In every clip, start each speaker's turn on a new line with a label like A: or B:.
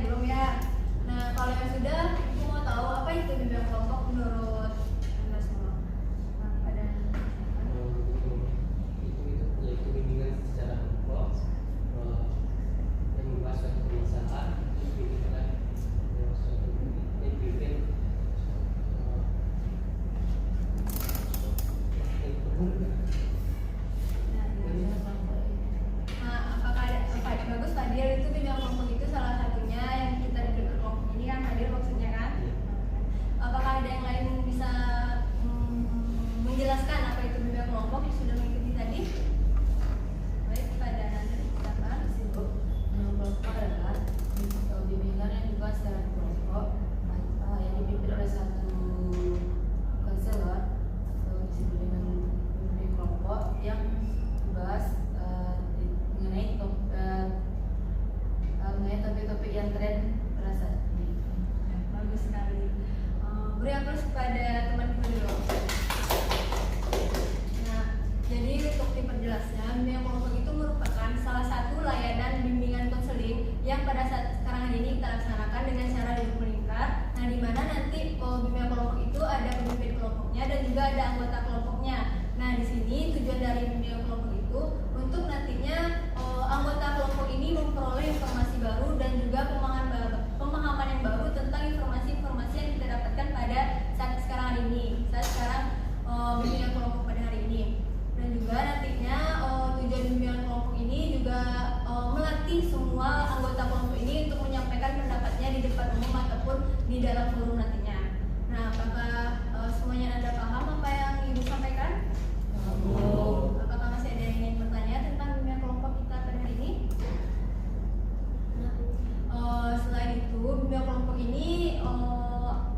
A: belum ya? Nah, kalau yang sudah, aku mau tahu apa itu bimbingan kelompok menurut Anda semua. Nah, pada
B: itu yaitu bimbingan secara kelompok yang membahas suatu permasalahan dibimbing oleh suatu dibimbing
A: bagus Fadil, itu bimbingan kelompok itu salah satunya yang kita di bimbingan kelompok ini kan Fadil maksudnya kan? Apakah ada yang lain bisa menjelaskan apa itu bimbingan kelompok yang sudah mengikuti tadi? Baik, pada Anda silakan.
C: Kelompok adalah bimbingan yang dibuat secara kelompok yang dipimpin oleh satu konselor atau disebut dengan bimbing kelompok yang membahas mengenai topik-topik yang tren pada saat ini.
A: Ya, bagus sekali. Beri aplaus kepada teman kita dulu. Nah, jadi untuk diperjelasnya, bimbingan kelompok itu merupakan salah satu layanan bimbingan konseling yang pada saat sekarang ini kita laksanakan dengan cara duduk melingkar. Nah, di mana nanti bimbingan kelompok itu ada pemimpin kelompoknya dan juga ada anggota kelompoknya. Nah, di sini tujuan dari bimbingan kelompok itu untuk nantinya anggota kelompok ini memperoleh informasi baru dan juga pemahaman yang baru tentang informasi-informasi yang kita dapatkan pada saat sekarang ini, bimbingan kelompok pada hari ini. Dan juga nantinya tujuan bimbingan kelompok ini juga melatih semua anggota kelompok ini untuk menyampaikan pendapatnya di depan umum ataupun di dalam forum nantinya. Nah, apakah semuanya Anda paham apa yang Ibu sampaikan? Apakah masih ada yang ingin bertanya tentang bimbingan kelompok kita pada hari ini? Selain itu, bimbingan kelompok ini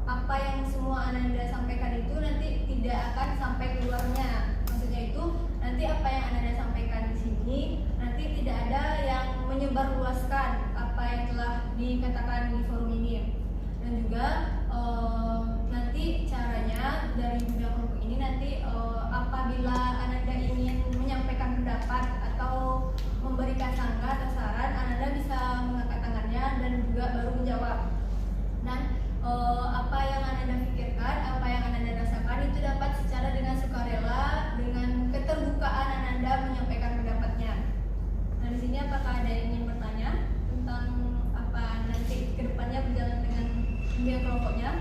A: apa yang semua Ananda sampaikan itu nanti tidak akan sampai keluarnya. Maksudnya itu nanti apa yang Ananda sampaikan di sini nanti tidak ada yang menyebarluaskan apa yang telah dikatakan di forum ini. Dan juga nanti caranya dari bimbingan kelompok ini nanti apabila Ananda ingin menyampaikan pendapat atau memberikan sangka atau saran, Ananda bisa mengangkat tangannya dan juga baru menjawab. Dan apa yang Ananda pikirkan, apa yang Ananda rasakan itu dapat secara dengan sukarela, dengan keterbukaan Ananda menyampaikan pendapatnya. Nah, di sini apakah ada yang ingin bertanya tentang apa nanti kedepannya berjalan dengan bimbingan kelompoknya?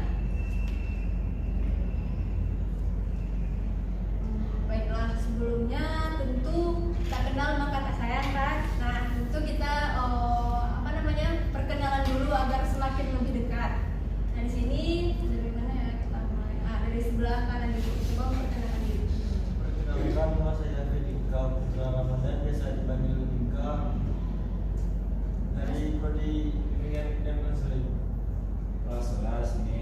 A: Baiklah, sebelumnya tentu tak kenal maka tak sayang kan. Nah, tentu kita perkenalan dulu agar semakin lebih dekat. Nah, di sini dari mana ya kita mulai? Dari sebelah kanan dulu. Coba memperkenalkan diri.
D: Perkenalkan, nama saya Fedika Putra Ramadan, biasa dipanggil Dika, dari prodi bimbingan dan konseling.
E: Kelas 11 ini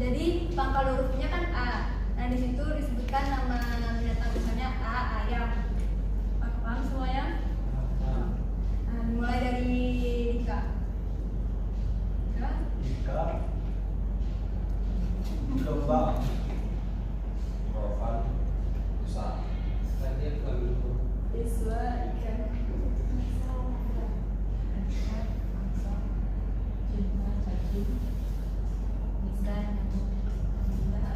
A: Jadi pangkal hurufnya kan A. Nah di situ disebutkan nama binatang, misalnya A ayam. Paham semuanya? Nah, dimulai dari Dika. Ya.
D: Ika domba.
E: Rovan Usa.
B: Berarti aku ambil dulu.
C: Iswa ikan. Ikan, angsa, cinta, cacing, bisa nyamuk, gila.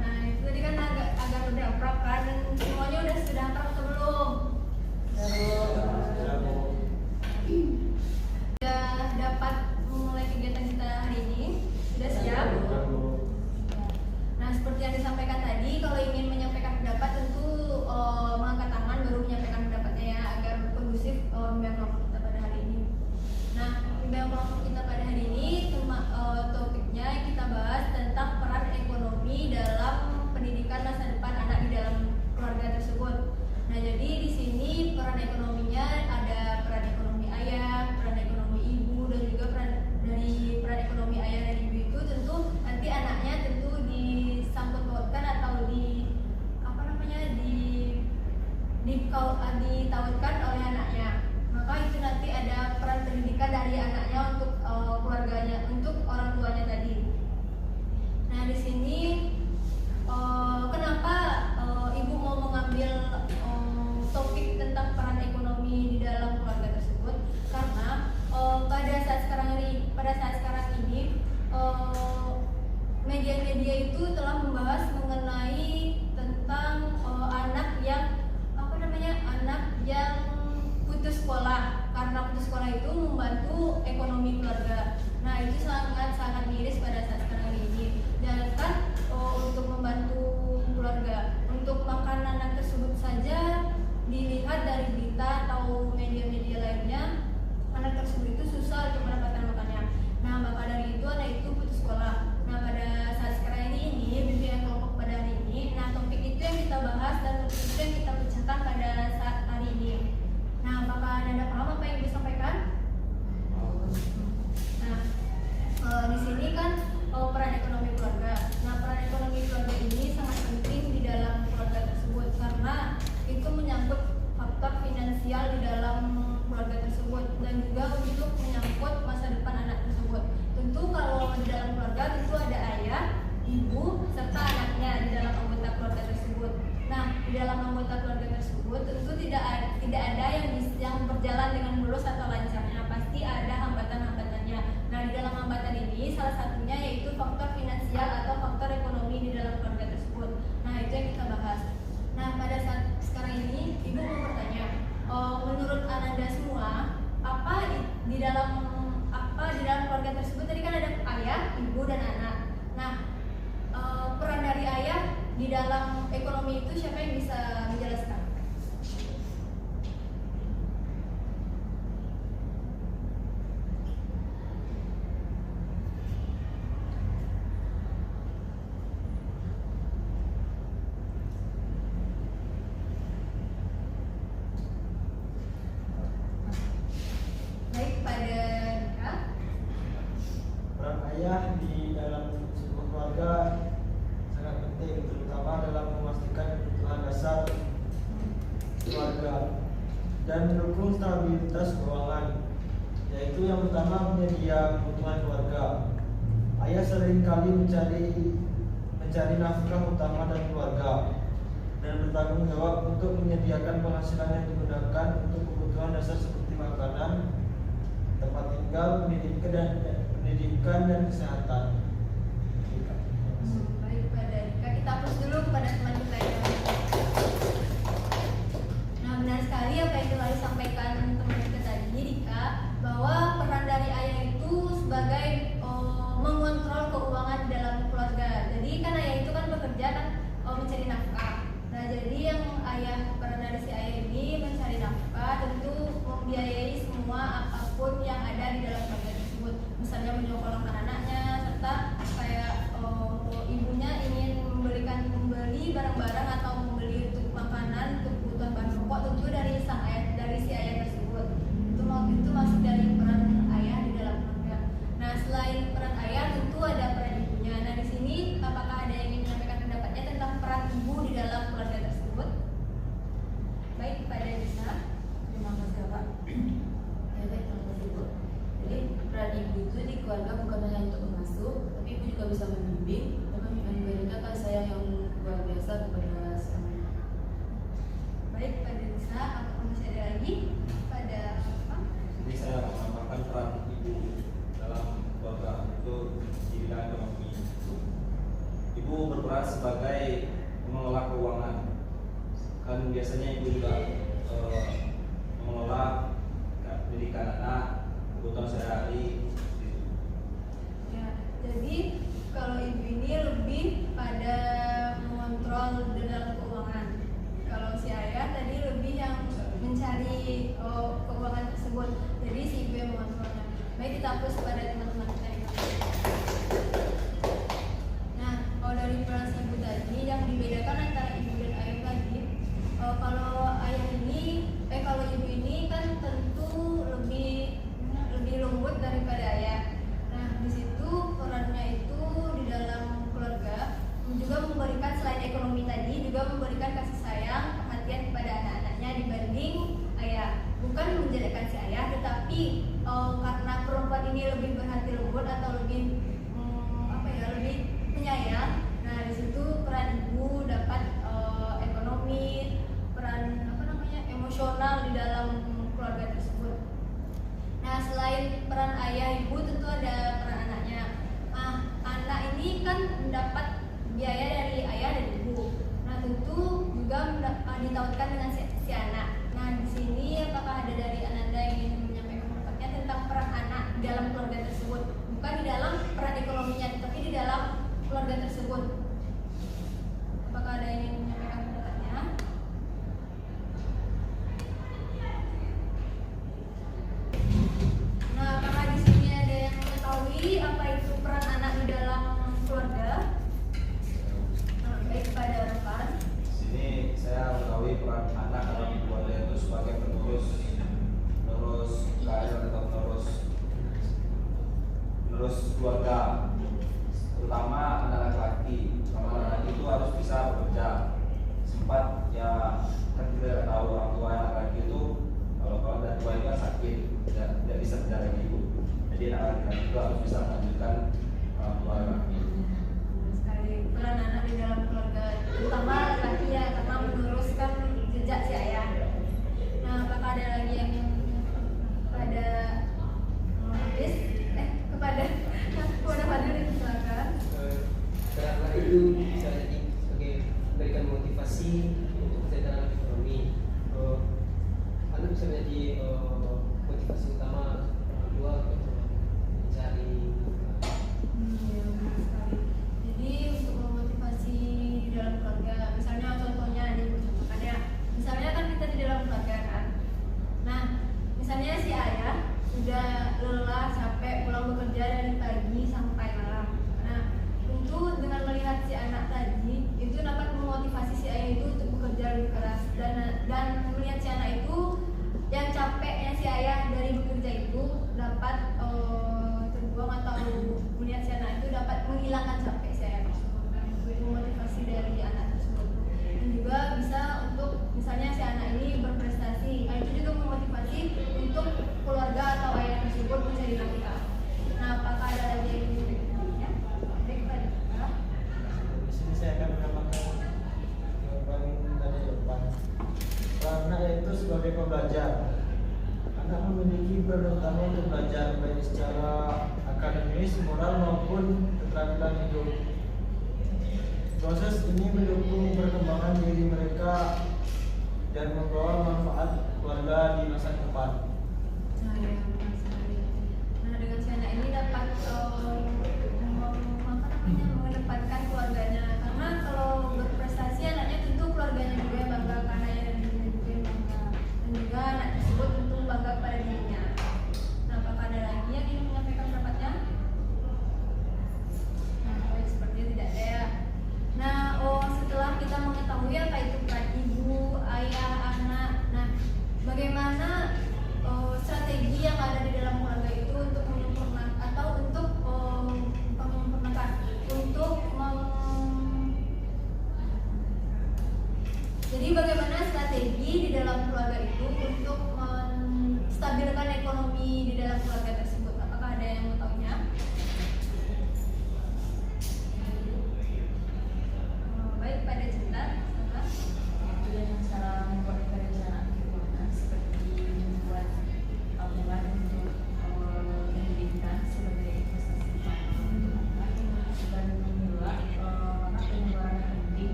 A: Nah itu tadi kan agak udah akrab kan, dan semuanya sudah akrab atau belum? Sudah dapat memulai kegiatan kita hari ini? Sudah siap? Nah seperti yang disampaikan tadi, kalau ingin menyampaikan pendapat tentu mengangkat tangan baru menyampaikan pendapatnya ya, agar kondusif pembimbingan kelompok kita pada hari ini. Nah pembimbingan kelompok kita pada hari ini topiknya kita bahas tentang peran ekonomi dalam pendidikan masa depan anak di dalam keluarga tersebut. Nah jadi di sini peran ekonominya ada peran ekonomi ayah, peran ekonomi ibu, dan juga peran ekonomi ayah dan ibu itu tentu nanti anaknya tentu disangkut pautkan atau ditautkan oleh anaknya. Maka itu nanti ada peran pendidikan dari anaknya untuk keluarganya, untuk orang tuanya tadi. Nah di sini kenapa ibu mau mengambil topik tentang peran ekonomi di dalam keluarga tersebut? Karena pada saat sekarang ini media-media itu telah membahas mengenai tentang anak yang putus sekolah. Karena putus sekolah itu membantu ekonomi keluarga. Nah itu sangat miris pada saat sekarang ini. Jangankan untuk membantu keluarga, untuk makan anak tersebut saja dilihat dari berita atau media-media lainnya, anak tersebut itu susah untuk mendapatkan makannya. Nah maka dari itu anak itu putus sekolah. Nah pada saat sekarang ini bimbingan kelompok pada hari ini, nah topik itu yang kita bahas dan topik itu yang kita pecahkan pada saat hari ini. Nah apakah Anda paham apa yang disampaikan? Nah di sini kan peran ekonomi keluarga. Nah peran ekonomi keluarga ini sangat penting di dalam keluarga tersebut karena itu menyangkut faktor finansial di dalam keluarga tersebut dan juga untuk menyangkut masa depan anak tersebut. Tentu kalau di dalam keluarga tentu ada ayah, ibu, serta anaknya di dalam anggota keluarga tersebut. Nah di dalam anggota keluarga tersebut tentu tidak ada yang berjalan dengan mulus atau lancarnya, pasti ada hambatan-hambatannya. Nah di dalam hambatan ini salah satunya yaitu faktor finansial atau faktor ekonomi di dalam keluarga tersebut. Nah itu yang kita bahas. Nah pada saat sekarang ini ibu mau bertanya, menurut Ananda semua di dalam keluarga tersebut tadi kan ada ayah, ibu, dan anak. Nah peran dari ayah di dalam ekonomi itu siapa yang bisa menjelaskan? Baik, pada Dika.
D: Peran ayah di dalam sebuah keluarga sangat penting, terutama dalam memastikan kebutuhan dasar keluarga dan mendukung stabilitas keuangan, yaitu yang pertama penyedia kebutuhan keluarga. Ayah seringkali mencari nafkah utama dan keluarga dan bertanggung jawab untuk menyediakan penghasilan yang digunakan untuk kebutuhan dasar seperti makanan, tempat tinggal, pendidikan dan kesehatan.
A: Baik, pada Dika, kita hapus dulu kepada teman kita yang lain. Nah benar sekali apa yang telah disampaikan teman kita tadi, Dika, bahwa peran dari ayah itu sebagai mengontrol keuangan dalam keluarga. Jadi kan ayah itu kan bekerja kan mencari nafkah. Nah jadi yang peran dari si ayah ini mencari nafkah, tentu membiayai semua apapun yang ada di dalam keluarga tersebut. Misalnya menyekolahkan anaknya, serta kayak ibunya ingin membeli barang-barang atau membeli untuk makanan, untuk kebutuhan bahan pokok, tentu dari si ayah tersebut. Itu masuk dari peran ayah di dalam
C: ibu itu di keluarga bukan hanya untuk mengasuh, tapi ibu juga bisa membimbing dan memberikan kasih sayang yang luar biasa kepada sang anak.
A: Baik, pada Nisa, apakah masih ada lagi? Pada apa?
B: Jadi saya menambahkan peran ibu dalam keluarga itu di bidang ekonomi. Ibu berperan sebagai pengelola keuangan. Kan biasanya ibu juga mengelola pendidikan anak, kebutuhan sehari-hari.
A: Ya, jadi kalau ibu ini lebih pada mengontrol di dalam keuangan. Kalau si ayah tadi lebih yang mencari keuangan tersebut. Jadi si ibu yang mengontrolnya. Baik, kita hapus pada teman-teman kita ini. Nah, kalau dari peran si ibu tadi yang dibedakan antara ibu dan ayah tadi, kalau ibu ini kan tentu lebih lembut daripada ayah. Nah, di situ perannya itu di dalam keluarga juga memberikan selain ekonomi tadi juga memberikan kasih sayang, perhatian kepada anak-anaknya dibanding ayah. Bukan menjelekan si ayah, tetapi karena perempuan ini lebih berhati lembut atau lebih lebih penyayang. Nah, di situ peran ibu dapat ekonomi, peran emosional di dalam keluarga tersebut. Nah, selain peran ayah ibu tentu ada peran anaknya. Anak ini kan mendapat biaya dari ayah dan ibu. Nah, tentu juga ditautkan dengan si anak. Nah, di sini apakah ada dari Ananda yang ingin menyampaikan pendapatnya tentang peran anak di dalam keluarga tersebut? Bukan di dalam peran ekonominya, tapi di dalam keluarga tersebut. Apakah ada yang ingin menyampaikan pendapatnya? Nah, apakah di sini ada yang mengetahui apa itu peran anak di dalam keluarga? Baik, pada Rafan.
B: Di sini saya mengetahui peran anak dalam keluarga itu sebagai penerus karir atau penerus keluarga, terutama anak laki-laki. Kalau anak laki itu harus bisa bekerja. Sempat ya kan kita tahu orang tua anak laki itu kalau ada tua itu kan sakit, tidak bisa kerja lagi ibu. Jadi anak laki-laki itu harus bisa melanjutkan orang tua laki.
A: Sekali peran anak di dalam keluarga, terutama laki ya, karena meneruskan jejak si ayah. Nah, apakah ada lagi yang pada kepada Fadil silakan.
E: Karena itu bisa jadi sebagai memberikan motivasi untuk kerja dalam ekonomi. Anda bisa menjadi motivasi utama orang tua untuk mencari.
A: Ya, benar sekali. Jadi untuk memotivasi di dalam keluarga, misalnya contohnya contohnya, misalnya kan kita di dalam keluarga kan. Nah, misalnya si ayah sudah lelah, capek, pulang bekerja dari pagi sampai malam. Nah, tentu dengan melihat si anak tadi itu dapat memotivasi si ayah itu untuk bekerja lebih keras dan melihat si anak itu yang capeknya si ayah dari bekerja itu dapat terbuang atau melihat si anak itu dapat menghilangkan capek si ayah tersebut. Itu motivasi dari anak tersebut. Dan juga bisa untuk misalnya si anak ini berprestasi, itu juga memotivasi untuk keluarga atau ayah tersebut mencari nafkah. Nah, apakah ada lagi yang ingin bertanya? Baik, Pak.
D: Di sini saya akan menambahkan jawaban dari depan. Peran anak yaitu sebagai pembelajar. Anak memiliki peran utama untuk belajar baik secara akademis, moral maupun keterampilan hidup. Proses ini mendukung perkembangan diri mereka dan membawa manfaat keluarga di masa depan.
A: Nah, ya, benar sekali. Nah, dengan si anak ini dapat mengedepankan keluarganya. Karena kalau berprestasi anaknya tentu keluarganya juga yang bangga, karena ayah dan ibunya juga yang bangga. Dan juga anak tersebut tentu bangga pada dirinya. Nah, apakah ada lagi yang ingin menyampaikan pendapatnya? Nah, baik, sepertinya tidak ada ya. Nah, setelah kita mengetahui apa itu peran ibu, ayah, anak. Nah, bagaimana strategi yang ada di dalam keluarga itu untuk menyempurnakan atau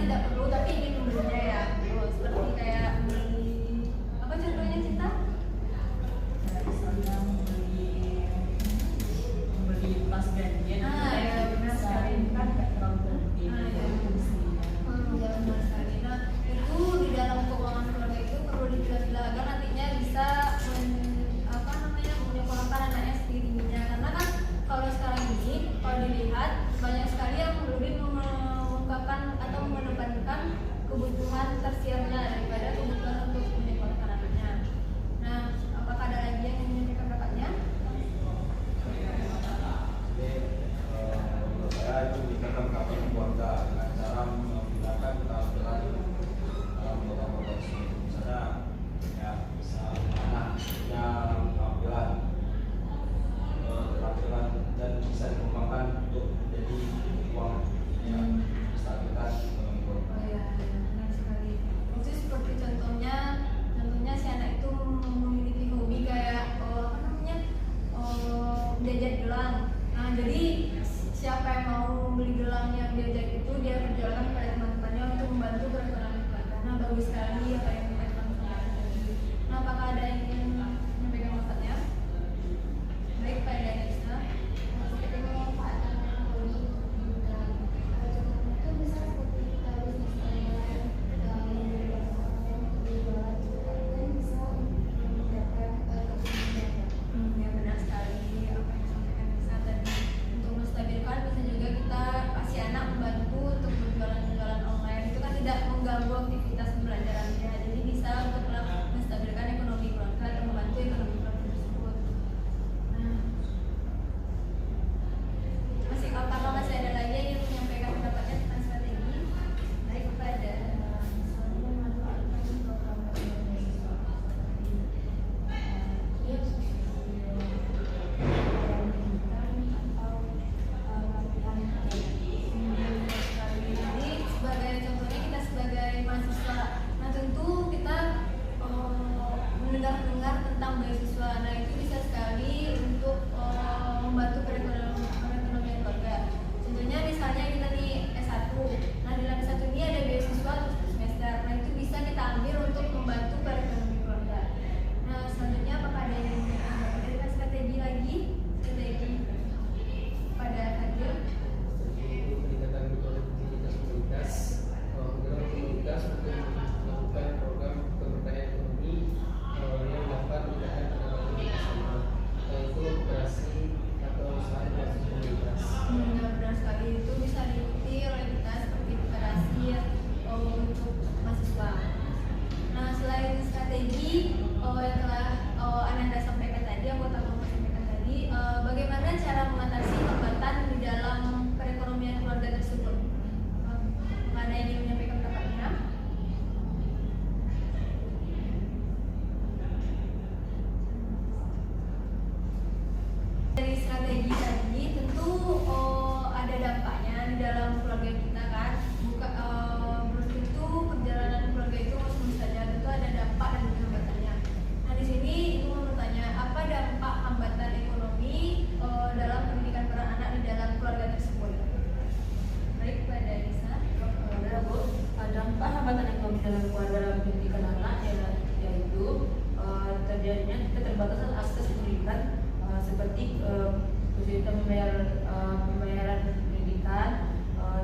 A: tidak perlu tapi ingin membelinya ya. Seperti kayak beli apa contohnya Cinta?
C: Misalnya membeli tas gadget,
A: Ya benar sekali.
C: kan nggak terlalu penting.
A: Ya benar sekali. Nah itu di dalam keuangan keluarga itu perlu dipilah-pilah agar nantinya bisa menyekolahkan anaknya sendirinya. Karena kan kalau sekarang ini kalau dilihat banyak sekali yang lebih mengungkapkan atau mengedepankan kebutuhan tersiernya daripada kebutuhan untuk menyekolahkan anaknya. Nah, apakah ada lagi yang ingin menyampaikan pendapatnya?
B: Jadi menurut saya itu bisa mengungkapkan keluarga dengan cara menggunakan keterampilan dalam protokol tersebut. Misalnya ya bisa anaknya keterampilan dan bisa dikembangkan untuk menjadi uang yang stabilitas ekonomi keluarga.
A: Oh ya, benar sekali. Itu seperti contohnya si anak itu memiliki hobi kayak belajar gelang. Nah, jadi siapa yang mau beli gelang yang diajak itu dia perjualkan kepada teman-temannya untuk membantu perekonomian keluarga. Nah, bagus sekali apa yang teman-teman tadi. Nah, apakah ada yang ingin menyampaikan pendapatnya? Baik, Pak Danisa. Ya benar sekali apa yang disampaikan Nisa tadi. Untuk menstabilkan bisa juga kita kasih anak membantu untuk berjualan-jualan online. Itu kan tidak mengganggu aktivitas pembelajaran dia. Jadi bisa untuk menstabilkan ekonomi keluarga atau membantu ekonomi keluarga tersebut. Nah, apakah masih ada lagi yang ingin menyampaikan pendapatnya tentang strategi? Baik, kepada jadi sebagai contohnya kita sebagai mahasiswa, nah tentu kita mendengar tentang beasiswa. Nah itu bisa sekali untuk membantu perekonomian keluarga. Contohnya misalnya kita nih S1, nah dalam S1 ini ada beasiswa untuk semester. Nah itu bisa kita ambil untuk membantu perekonomian keluarga. Nah selanjutnya apakah ada yang ada strategi lagi? Strategi pada Fadil?
E: Peningkatan produktivitas komunitas, mendorong komunitas untuk melakukan program pemberdayaan ekonomi yang dapat meningkatkan pendapatan bersama, yaitu operasi atau usaha berbasis komunitas.
A: Benar sekali, itu bisa diikuti oleh kita seperti literasi untuk mahasiswa. Nah selain strategi yang telah Ananda sampaikan tadi, anggota kelompok sampaikan tadi, bagaimana cara mengatasi hambatan di dalam perekonomian keluarga tersebut? Mana yang ingin menyampaikan pendapatnya? Dari strategi tadi tentu ada dampaknya di dalam keluarga kita kan. Belum tentu perjalanan keluarga itu mulus saja, tentu ada dampak dan juga hambatannya. Nah di sini ibu mau bertanya, apa dampak hambatan ekonomi dalam pendidikan para anak di dalam keluarga tersebut? Baik, pada Nisa.
C: Ada Bu, dampak hambatan ekonomi dalam keluarga dalam pendidikan anak yaitu terjadinya keterbatasan akses pendidikan seperti kesulitan pembayaran pendidikan,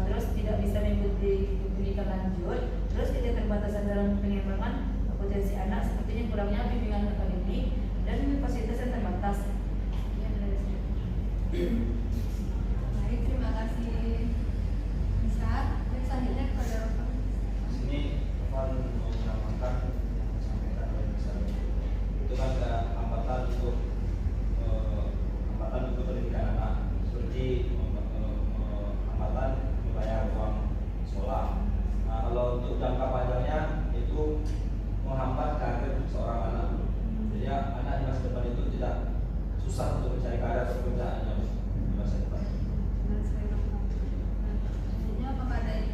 C: terus tidak bisa mengikuti pendidikan lanjut, terus keterbatasan dalam pengembangan potensi anak sepertinya kurangnya bimbingan akademik dan fasilitas yang terbatas.
A: Ya, benar sekali. Baik, terima kasih Nisa. Dan selanjutnya kepada Rofa.
B: Di sini Tovan mau menambahkan sampaikan oleh misalnya itu kan ada hambatan untuk pendidikan anak seperti hambatan membayar uang sekolah. Nah kalau untuk jangka panjangnya itu menghambat karir seorang anak. Jadi anak di masa depan itu tidak susah untuk mencari karir atau pekerjaannya di masa depan.
A: Benar sekali, Rofa. Nah, selanjutnya apakah ada yang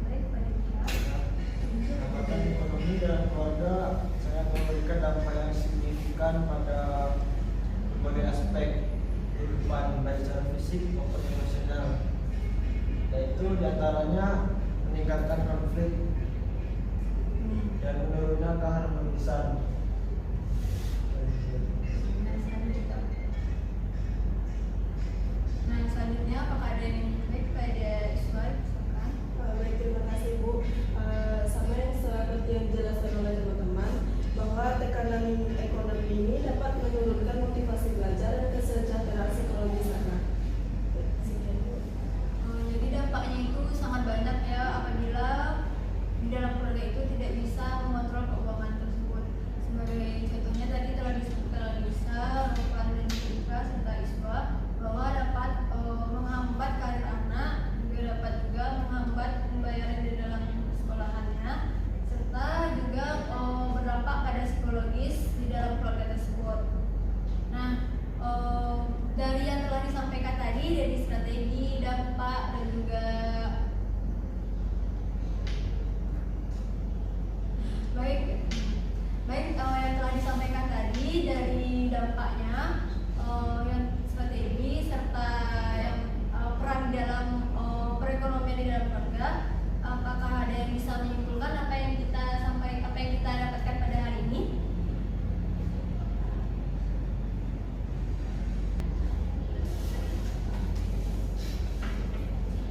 A: baik pada Nisa?
D: Hambatan ekonomi dalam keluarga sangat memberikan dampak yang signifikan pada berbagai aspek kehidupan baik secara fisik maupun emosional, yaitu diantaranya meningkatkan meredakan konflik dan menurunnya keharmonisan.
A: Nah, selanjutnya apakah ada yang ingin baik pada Iswar? Silakan.
F: Baik, terima kasih Bu. Sama yang seperti yang dijelaskan oleh teman-teman, bahwa tekanan ekonomi ini dapat menurunkan motivasi belajar dan kesejahteraan psikologis anak. Sekian, Bu.
A: Jadi dampaknya itu sangat banyak ya apabila di dalam keluarga itu tidak bisa mengontrol keuangan tersebut. Sebagai contohnya tadi telah disebutkan oleh Lisa, Rokan, dan Rika serta Iswa bahwa dapat menghambat karir anak, juga dapat juga menghambat pembayaran di dalam sekolahannya, serta juga berdampak pada psikologis di dalam keluarga tersebut. Nah, dari yang telah disampaikan tadi dari strategi, dampak, dan juga baik yang telah disampaikan tadi dari dampaknya, yang strategi serta yang peran dalam perekonomian di dalam keluarga. Apakah ada yang bisa menyimpulkan apa yang kita dapatkan pada hari ini?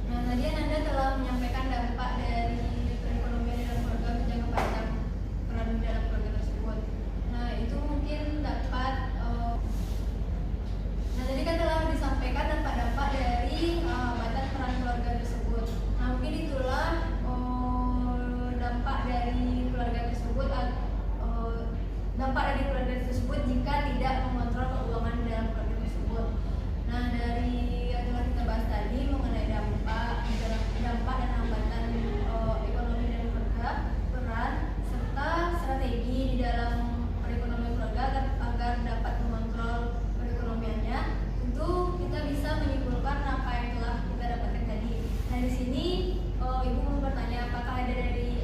A: Nah, tadi Anda telah menyampaikan dampak dari perekonomian di dalam keluarga menjangka panjang peran di dalam keluarga tersebut. Nah, itu mungkin dapat nah tadi kan telah disampaikan dampak-dampak dari hambatan peran keluarga tersebut. Nah, mungkin itulah dampak dari keluarga tersebut jika tidak mengontrol keuangan di dalam keluarga tersebut. Nah, dari yang telah kita bahas tadi mengenai dampak dan hambatan ekonomi dan keluarga, peran serta strategi di dalam perekonomian keluarga agar dapat mengontrol perekonomiannya, tentu kita bisa menyimpulkan apa yang telah kita dapatkan tadi. Nah, di sini Ibu mau bertanya apakah ada dari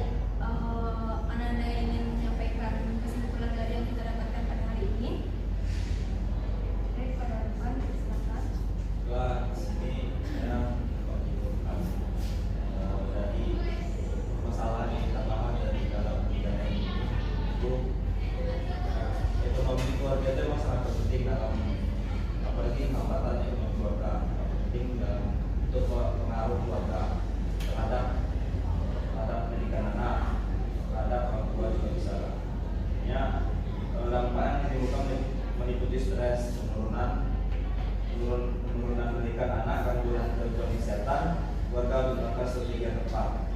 A: Ananda yang ingin menyampaikan kesimpulan dari yang kita dapatkan pada hari ini? Baik, pada depan, silakan.
B: Juga di sini saya menyimpulkan dari permasalahan yang kita bahas dari dalam pidana ini itu ekonomi keluarga itu memang sangat penting dalam apalagi hambatan ekonomi keluarga penting dalam untuk pengaruh keluarga terhadap pendidikan anak, terhadap orang tua juga bisa. Ya, dampak yang ditimbulkan meliputi stres, penurunan pendidikan anak, gangguan kesehatan, keluarga menggunakan strategi yang tepat.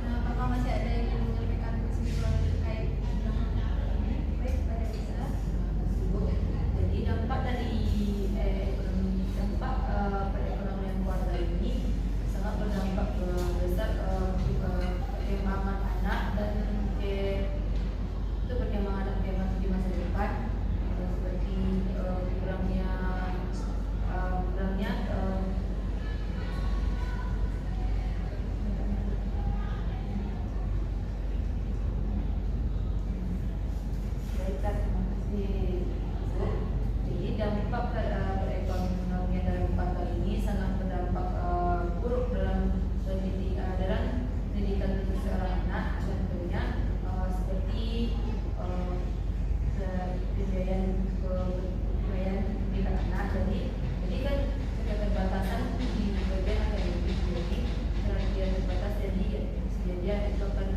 A: Nah, apakah masih ada yang ingin menyampaikan kesimpulan terkait dampak ini? Baik, pada Lisa.
C: Jadi dampak dari perekonomian keluarga ini sangat berdampak besar perkembangan anak dan perkembangan di masa depan, seperti kurangnya jadi dampak perekonomian dalam keluarga ini sangat berdampak buruk dalam pendidikan seorang anak. Contohnya seperti pembiayaan pendidikan anak. Jadi kan keterbatasan di bagian akademik, jadi karena dia terbatas, jadi dia itu akan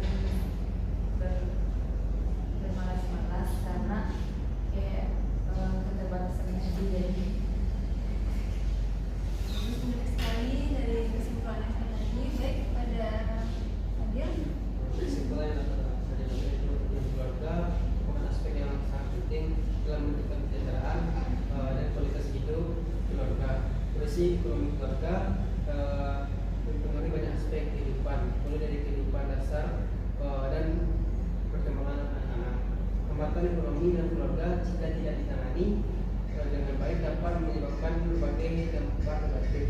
C: bermalas-malas karena keterbatasannya jadi.
A: Menarik sekali dari kesimpulan yang tadi. Baik, pada Adil.
E: Kesimpulan yang dari keluarga merupakan aspek yang sangat penting dalam menentukan kesejahteraan dan kualitas hidup keluarga. Kursi ekonomi keluarga mempengaruhi banyak aspek kehidupan, mulai dari kehidupan dasar dan perkembangan anak-anak. Hambatan ekonomi dan keluarga jika tidak ditangani dengan baik dapat menyebabkan berbagai dampak negatif.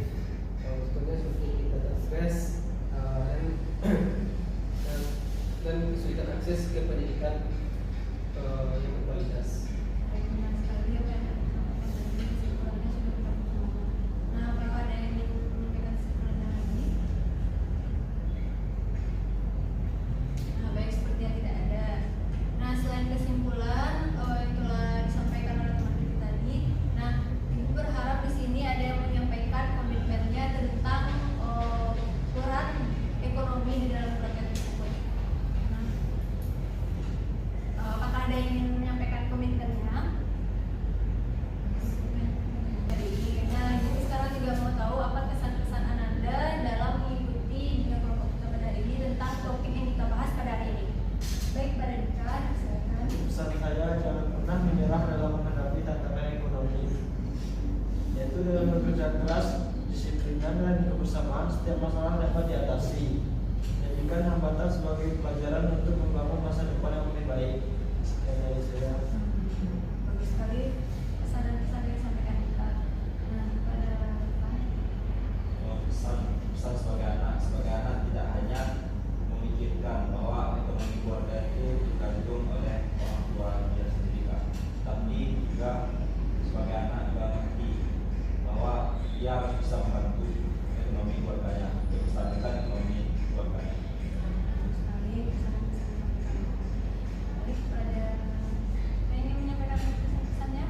E: Contohnya seperti kita stres dan kesulitan akses ke pendidikan yang berkualitas.
A: Baik, menarik sekali apa yang Anda sampaikan tadi. Kesimpulannya sudah berlangsung. Nah, apakah ada yang ingin menyampaikan kesimpulan yang lain?
D: kebersamaan, setiap masalah dapat diatasi. Jadikan hambatan sebagai pelajaran untuk membangun masa depan yang lebih baik. Sekian dari saya.
A: Bagus sekali pesan dan pesan yang disampaikan kita. Nah, pada
B: Pesan sebagai anak tidak hanya memikirkan bahwa ekonomi keluarga itu tergantung oleh orang tua dia sendiri, Kak. Tapi juga sebagai anak juga mengerti bahwa dia harus bisa membantu ekonomi keluarganya, untuk menstabilkan ekonomi keluarganya.
A: sekali pesan dan pesan yang disampaikan. Baik, pada yang ingin menyampaikan pesan-pesannya.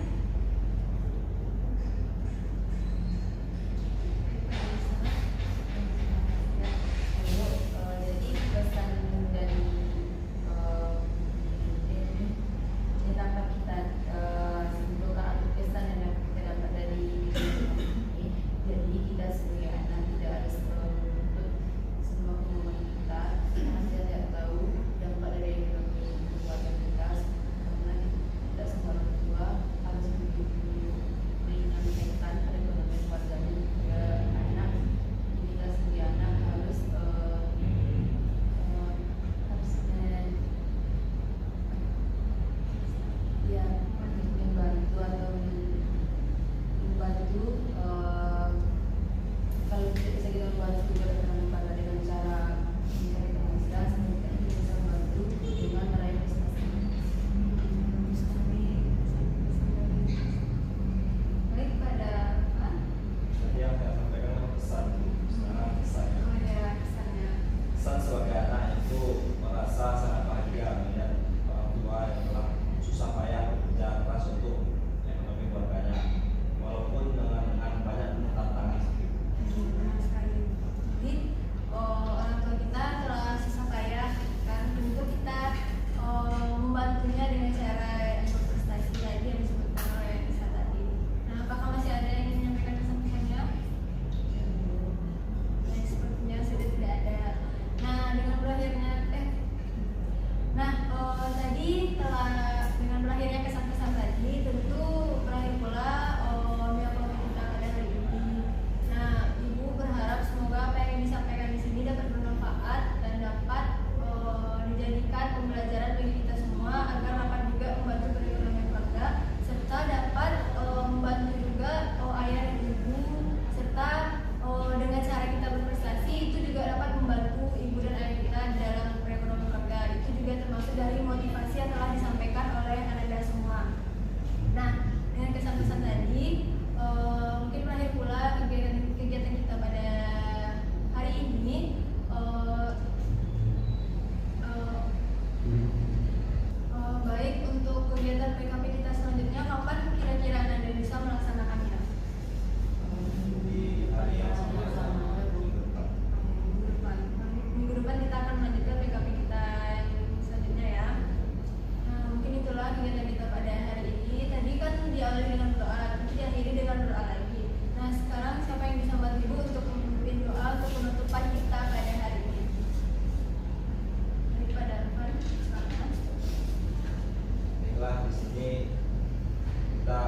C: Jadi pesan dari yang dapat kita simpulkan atau pesan yang dapat kita dapat dari ini, jadi kita sebagai anak tidak harus menuntut semua kemauan kita, karena kita tidak tahu dampak dari ekonomi keluarga kita, karena tidak semua orang tua harus begitu mengingatkan perekonomian keluarganya juga anak. Kita sebagai anak harus ya membantu atau membantu kalau tidak bisa kita membantu juga dengan dengan cara mencari penghasilan, semoga kita bisa membantu dengan meraih prestasi.
A: Bagus sekali pesan-pesan dari. Baik, pada apa?
B: Tadi yang saya sampaikan adalah pesan, sekarang pesannya.
A: Oh ya, pesannya.
B: Pesan sebagai anak itu merasa sangat bahagia melihat orang tua yang telah susah payah bekerja keras untuk ekonomi keluarganya, walaupun dengan banyak tantangan.
A: Benar sekali. Jadi orang tua kita telah susah payah kan untuk kita membantunya dengan cara yang berprestasi tadi yang disebutkan oleh Nisa tadi. Nah, apakah masih ada yang ingin menyampaikan pesan-pesannya? Nah, sepertinya sudah tidak ada. Nah, dengan berakhirnya tadi telah dengan berakhirnya kesan-kesan tadi, tentu berakhir pula dialog kita pada hari ini. Nah, Ibu berharap semoga apa yang disampaikan di sini dapat bermanfaat dan dapat dijadikan pembelajaran bagi kita semua agar dapat juga membantu perekonomian keluarga serta dapat membantu juga ayah dan ibu serta dengan cara kita berprestasi itu juga dapat membantu ibu dan ayah kita dalam perekonomian keluarga. Itu juga termasuk dari motivasi yang telah disampaikan oleh Anda semua. Nah, dengan kesan-kesan tadi mungkin berakhir pula kegiatan kita pada hari ini. Baik, untuk kegiatan PKP kita selanjutnya kapan kira-kira Anda bisa melaksanakannya?
B: Di hari yang sama
A: Minggu depan kita akan melanjutkan PKP kita yang selanjutnya ya. Nah, mungkin itulah kegiatan kita pada hari ini. Tadi kan diawali dengan doa, nanti diakhiri dengan doa lagi. Nah, sekarang siapa yang bisa bantu Ibu untuk memimpin doa untuk penutupan kita pada hari ini? Daripada Arfan, silakan.
B: Baiklah, di sini kita